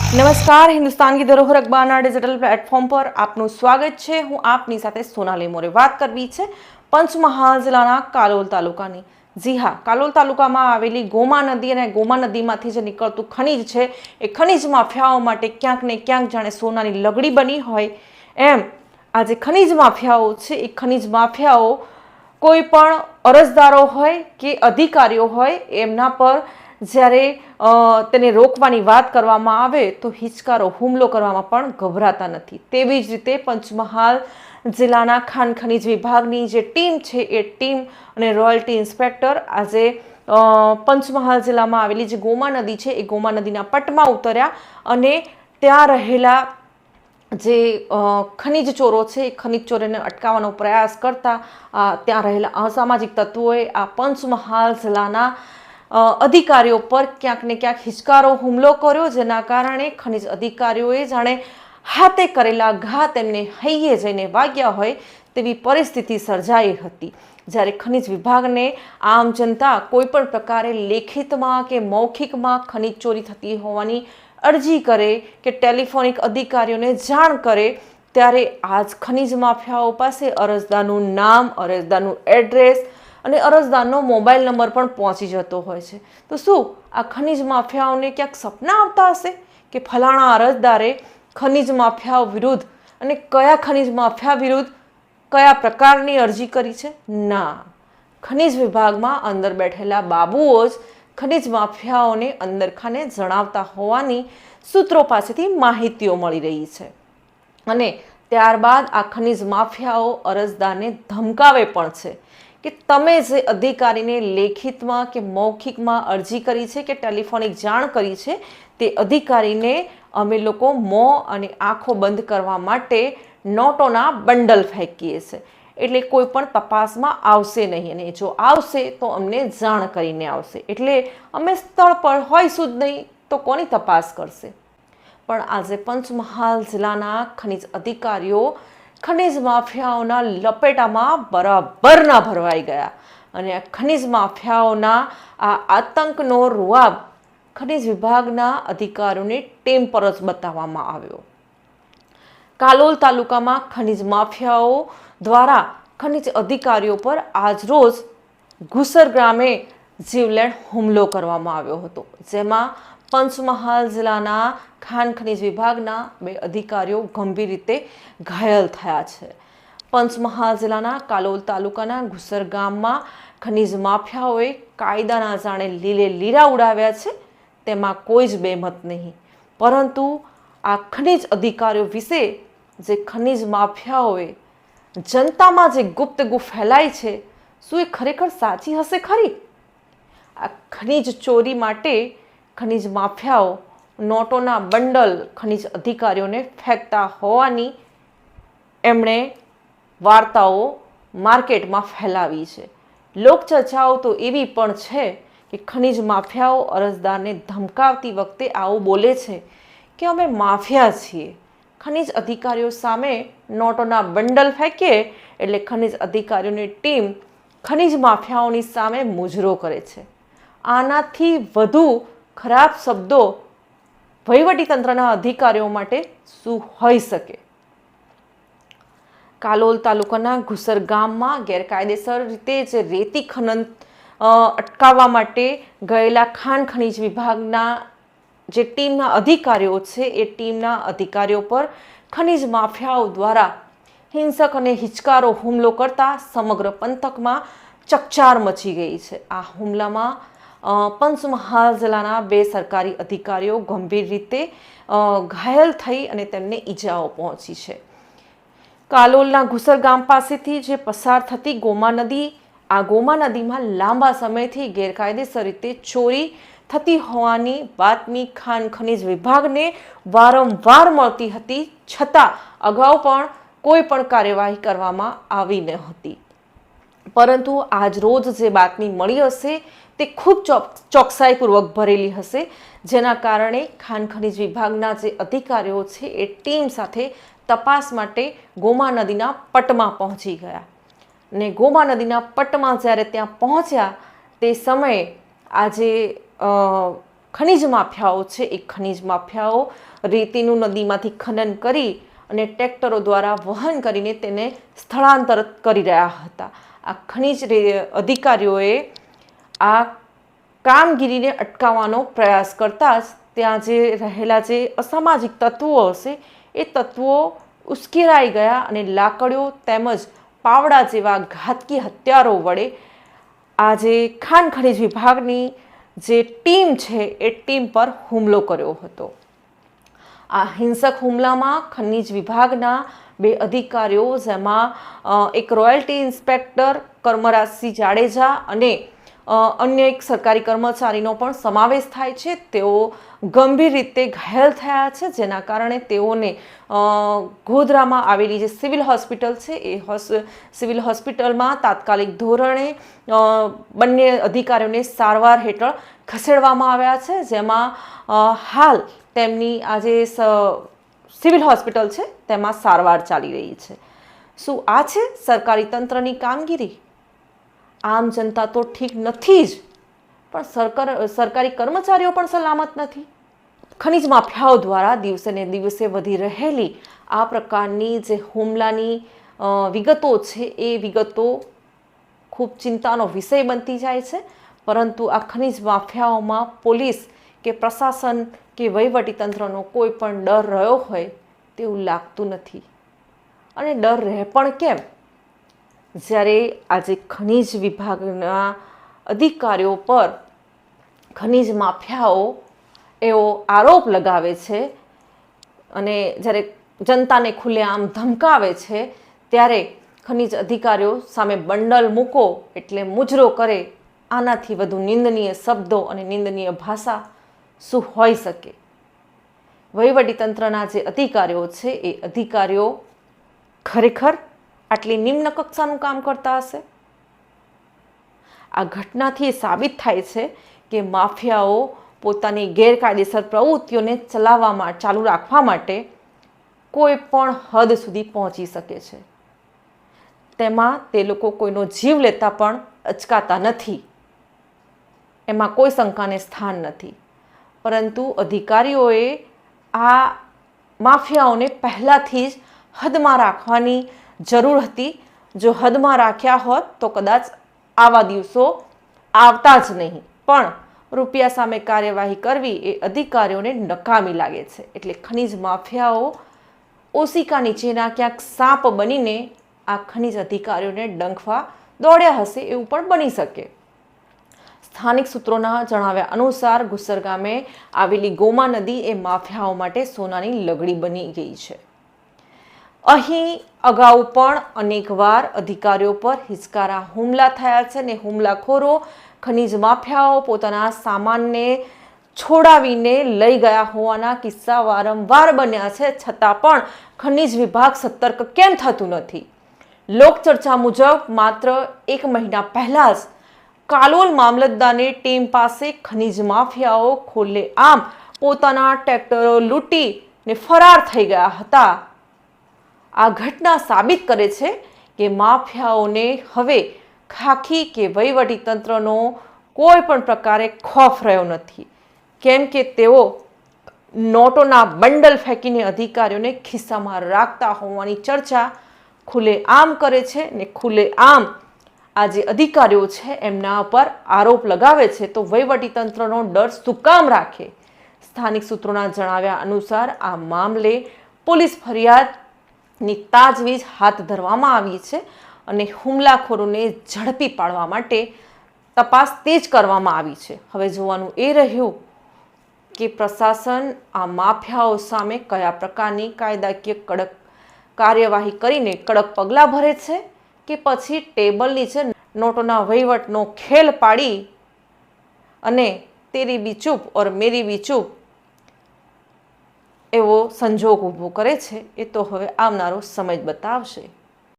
નમસ્કાર, હિન્દુસ્તાન કી ધરોહર અખબારના digital platform પર આપનું સ્વાગત છે। હું આપની સાથે સોનાલી મોરે વાત કરવી છે પંચમહાલ જિલ્લાના કાલોલ તાલુકાની। જી હા, કાલોલ તાલુકામાં આવેલી ગોમા નદી અને ગોમા નદીમાંથી જે નીકળતું ખનીજ છે એ ખનીજ માફિયાઓ માટે ક્યાંક ને ક્યાંક જાણે સોનાની લગડી બની હોય એમ આ જે ખનીજ માફિયાઓ છે એ ખનીજ માફિયાઓ કોઈ પણ અરજદારો હોય કે અધિકારીઓ હોય એમના પર જ્યારે તેને રોકવાની વાત કરવામાં આવે તો હિચકારો હુમલો કરવામાં પણ ગભરાતા નથી। તેવી જ રીતે પંચમહાલ જિલ્લાના ખાણ ખનીજ વિભાગની જે ટીમ છે એ ટીમ અને રોયલ્ટી ઇન્સ્પેક્ટર આજે પંચમહાલ જિલ્લામાં આવેલી જે ગોમા નદી છે એ ગોમા નદીના પટમાં ઉતર્યા અને ત્યાં રહેલા જે ખનીજ ચોરો છે એ ખનીજ ચોરોને અટકાવવાનો પ્રયાસ કરતા ત્યાં રહેલા અસામાજિક તત્વોએ આ પંચમહાલ જિલ્લાના અધિકારીઓ પર ક્યાંક ને ક્યાંક હિચકારો હુમલો કર્યો, જેના કારણે ખનીજ અધિકારીઓએ જાણે હાથે કરેલા ઘા તેમને હૈયે જઈને વાગ્યા હોય તેવી પરિસ્થિતિ સર્જાઈ હતી। જ્યારે ખનીજ વિભાગને આમ જનતા કોઈ પણ પ્રકારે લેખિતમાં કે મૌખિકમાં ખનીજ ચોરી થતી હોવાની અરજી કરે કે ટેલિફોનિક અધિકારીઓને જાણ કરે ત્યારે આજ ખનીજ માફિયાઓ પાસે અરજદારનું નામ, અરજદારનું એડ્રેસ અને અરજદારનો મોબાઈલ નંબર પણ પહોંચી જતો હોય છે। તો શું આ ખનીજ માફિયાઓને ક્યાંક સપના આવતા હશે કે ફલાણા અરજદારે ખનીજ માફિયાઓ વિરુદ્ધ અને કયા ખનીજ માફિયા વિરુદ્ધ કયા પ્રકારની અરજી કરી છે? ના, ખનીજ વિભાગમાં અંદર બેઠેલા બાબુઓ જ ખનીજ માફિયાઓને અંદરખાને જણાવતા હોવાની સૂત્રો પાસેથી માહિતીઓ મળી રહી છે અને ત્યારબાદ આ ખનીજ માફિયાઓ અરજદારને ધમકાવે પણ છે કે તમે જે અધિકારીને લેખિતમાં કે મૌખિકમાં અરજી કરી છે કે ટેલિફોનિક જાણ કરી છે તે અધિકારીને અમે લોકો મોં અને આંખો બંધ કરવા માટે નોટોના બંડલ ફેંકીએ છીએ, એટલે કોઈ પણ તપાસમાં આવશે નહીં અને જો આવશે તો અમને જાણ કરીને આવશે, એટલે અમે સ્થળ પર હોઈશું જ નહીં તો કોની તપાસ કરશે? પણ આજે પંચમહાલ જિલ્લાના ખનીજ અધિકારીઓ ખનીજ માફિયાઓના લપેટામાં બરાબરના ભરવાઈ ગયા અને આ ખનીજ માફિયાઓના આ આતંકનો રૂઆબ ખનીજ વિભાગના અધિકારીઓને ટેમ પર જ બતાવવામાં આવ્યો। કાલોલ તાલુકામાં ખનીજ માફિયાઓ દ્વારા ખનીજ અધિકારીઓ પર આજરોજ ઘુસર ગામે જીવલેણ હુમલો કરવામાં આવ્યો હતો, જેમાં પંચમહાલ જિલ્લાના ખાણ ખનીજ વિભાગના 2 અધિકારીઓ ગંભીર રીતે ઘાયલ થયા છે। પંચમહાલ જિલ્લાના કાલોલ તાલુકાના ઘુસર ગામમાં ખનીજ માફિયાઓએ કાયદાના જાણે લીલે લીરા ઉડાવ્યા છે, તેમાં કોઈ જ બેમત નહીં, પરંતુ આ ખનીજ અધિકારીઓ વિશે જે ખનીજ માફિયાઓએ જનતામાં જે ગુપ્તગુ ફેલાઈ છે શું એ ખરેખર સાચી હશે ખરી? આ ખનીજ ચોરી માટે ખનીજ માફિયાઓ નોટોના બંડલ ખનીજ અધિકારીઓને ફેંકતા હોવાની એમણે વાર્તાઓ માર્કેટમાં ફેલાવી છે। લોકચર્ચાઓ તો એવી પણ છે કે ખનીજ માફિયાઓ અરજદારને ધમકાવતી વખતે આવું બોલે છે કે અમે માફિયા છીએ, ખનીજ અધિકારીઓ સામે નોટોના બંડલ ફેંકીએ એટલે ખનીજ અધિકારીઓની ટીમ ખનીજ માફિયાઓની સામે મુજરો કરે છે। આનાથી વધુ ખરાબ શબ્દો વહીવટીતંત્રના અધિકારીઓ માટે શું હોઈ શકે? કાલોલ તાલુકાના ઘુસર ગામમાં ગેરકાયદેસર રીતે જે રેતી ખનન અટકાવવા માટે ગયેલા ખાણ ખનીજ વિભાગના જે ટીમના અધિકારીઓ છે એ ટીમના અધિકારીઓ પર ખનીજ માફિયાઓ દ્વારા હિંસક અને હિચકારો હુમલો કરતા સમગ્ર પંથકમાં ચકચાર મચી ગઈ છે। આ હુમલામાં પંચમહાલ જિલ્લાના 2 સરકારી અધિકારીઓ ગંભીર રીતે ઘાયલ થઈ અને તેમને ઈજાઓ પહોંચી છે। કાલોલના ઘુસર ગામ પાસેથી જે પસાર થતી ગોમા નદી, આ ગોમા નદીમાં લાંબા સમયથી ગેરકાયદેસર રીતે ચોરી થતી હોવાની બાતમી ખાણ ખનીજ વિભાગને વારંવાર મળતી હતી, છતાં અગાઉ પણ કોઈ પણ કાર્યવાહી કરવામાં આવી ન હતી, પરંતુ આજ રોજ જે બાતમી મળી હશે તે ખૂબ ચોકસાઈપૂર્વક ભરેલી હશે, જેના કારણે ખાણ ખનીજ વિભાગના જે અધિકારીઓ છે એ ટીમ સાથે તપાસ માટે ગોમા નદીના પટમાં પહોંચી ગયા ને ગોમા નદીના પટમાં જ્યારે ત્યાં પહોંચ્યા તે સમયે આજે ખનિજ માફિયાઓ છે એ ખનિજ માફિયાઓ રેતીનું નદીમાંથી ખનન કરી અને ટ્રેક્ટરો દ્વારા વહન કરીને તેને સ્થળાંતરિત કરી રહ્યા હતા. આ ખનિજ અધિકારીઓએ આ કામગીરીને અટકાવવાનો પ્રયાસ કરતા જ ત્યાં જે રહેલા જે અસામાજિક તત્વો હશે એ તત્વો ઉશ્કેરાઈ ગયા અને લાકડીઓ તેમજ પાવડા જેવા ઘાતકી હથિયારો વડે આ જે ખાણ ખનિજ વિભાગની જે ટીમ છે એ ટીમ પર હુમલો કર્યો હતો. આ હિંસક હુમલામાં ખનિજ વિભાગના 2 અધિકારીઓ, જેમાં એક રોયલ્ટી ઇન્સ્પેક્ટર કર્મરાજસિંહ જાડેજા અને અન્ય એક સરકારી કર્મચારીનો પણ સમાવેશ થાય છે, તેઓ ગંભીર રીતે ઘાયલ થયા છે, જેના કારણે તેઓને ગોધરામાં આવેલી જે સિવિલ હોસ્પિટલ છે એ સિવિલ હોસ્પિટલમાં તાત્કાલિક ધોરણે બંને અધિકારીઓને સારવાર હેઠળ ખસેડવામાં આવ્યા છે, જેમાં હાલ તેમની આ જે સિવિલ હોસ્પિટલ છે તેમાં સારવાર ચાલી રહી છે. શું આ છે સરકારી તંત્રની કામગીરી? આમ જનતા તો ઠીક નથી જ, પણ સરકારી કર્મચારીઓ પણ સલામત નથી. ખનિજ માફિયાઓ દ્વારા દિવસે ને દિવસે વધી રહેલી આ પ્રકારની જે હુમલાની વિગતો છે એ વિગતો ખૂબ ચિંતાનો વિષય બનતી જાય છે. પરંતુ આ ખનિજ માફિયાઓમાં પોલીસ કે પ્રશાસન કે વહીવટીતંત્રનો કોઈ પણ ડર રહ્યો હોય તેવું લાગતું નથી. અને ડર રહે પણ કેમ, જ્યારે આજે ખનિજ વિભાગના અધિકારીઓ પર ખનિજ માફિયાઓ એવો આરોપ લગાવે છે અને જ્યારે જનતાને ખુલ્લેઆમ ધમકાવે છે, ત્યારે ખનિજ અધિકારીઓ સામે બંડલ મૂકો એટલે મુજરો કરે, આનાથી વધુ નિંદનીય શબ્દો અને નિંદનીય ભાષા શું હોઈ શકે? વહીવટીતંત્રના જે અધિકારીઓ છે એ અધિકારીઓ ખરેખર આટલી નિમ્ન કક્ષાનું કામ કરતા હશે? આ ઘટનાથી સાબિત થાય છે કે માફિયાઓ પોતાની ગેરકાયદેસર પ્રવૃત્તિઓને ચાલુ રાખવા માટે કોઈ પણ હદ સુધી પહોંચી શકે છે. તેમાં તે લોકો કોઈનો જીવ લેતા પણ અચકાતા નથી, એમાં કોઈ શંકાને સ્થાન નથી. પરંતુ અધિકારીઓએ આ માફિયાઓને પહેલાંથી જ હદમાં રાખવાની જરૂર હતી. જો હદમાં રાખ્યા હોત તો કદાચ આવા દિવસો આવતા જ નહીં. પણ રૂપિયા સામે કાર્યવાહી કરવી એ અધિકારીઓને નકામી લાગે છે. એટલે ખનિજ માફિયાઓ ઓશિકા નીચેના ક્યાંક સાપ બનીને આ ખનિજ અધિકારીઓને ડંખવા દોડ્યા હશે, એવું પણ બની શકે. સ્થાનિક સૂત્રોના જણાવ્યા અનુસાર ગુસર ગામે આવેલી ગોમા નદી એ માફિયાઓ માટે સોનાની લગડી બની ગઈ છે. અહીં અગાઉ પણ અનેકવાર અધિકારીઓ પર હિચકારા હુમલા થયા છે ને હુમલાખોરો ખનિજ માફિયાઓ પોતાના સામાનને છોડાવીને લઈ ગયા હોવાના કિસ્સા વારંવાર બન્યા છે. છતાં પણ ખનિજ વિભાગ સતર્ક કેમ થતું નથી? લોકચર્ચા મુજબ માત્ર 1 મહિના પહેલા જ કાલોલ મામલતદારની ટીમ પાસે ખનિજ માફિયાઓ ખુલ્લેઆમ પોતાના ટ્રેક્ટરો લૂંટીને ફરાર થઈ ગયા હતા. આ ઘટના સાબિત કરે છે કે માફિયાઓને હવે ખાખી કે વહીવટીતંત્રનો કોઈ પણ પ્રકારે ખોફ રહ્યો નથી, કેમ કે તેઓ નોટોના બંડલ ફેંકીને અધિકારીઓને ખિસ્સામાં રાખતા હોવાની ચર્ચા ખુલ્લેઆમ કરે છે ને ખુલ્લેઆમ આ જે અધિકારીઓ છે એમના પર આરોપ લગાવે છે. તો વહીવટીતંત્રનો ડર શું કામ રાખે? સ્થાનિક સૂત્રોના જણાવ્યા અનુસાર આ મામલે પોલીસ ફરિયાદની તાજવીજ હાથ ધરવામાં આવી છે અને હુમલાખોરોને ઝડપી પાડવા માટે તપાસ તેજ કરવામાં આવી છે. હવે જોવાનું એ રહ્યું કે પ્રશાસન આ માફિયાઓ સામે કયા પ્રકારની કાયદાકીય કડક કાર્યવાહી કરીને કડક પગલાં ભરે છે કે પછી ટેબલ નીચે નોટોના વહીવટનો ખેલ પાડી અને તેરી બી ચૂપ ઓર મેરી બી ચૂપ એવો સંજોગ ઊભો કરે છે. એ તો હવે આવનારો સમય જ બતાવશે.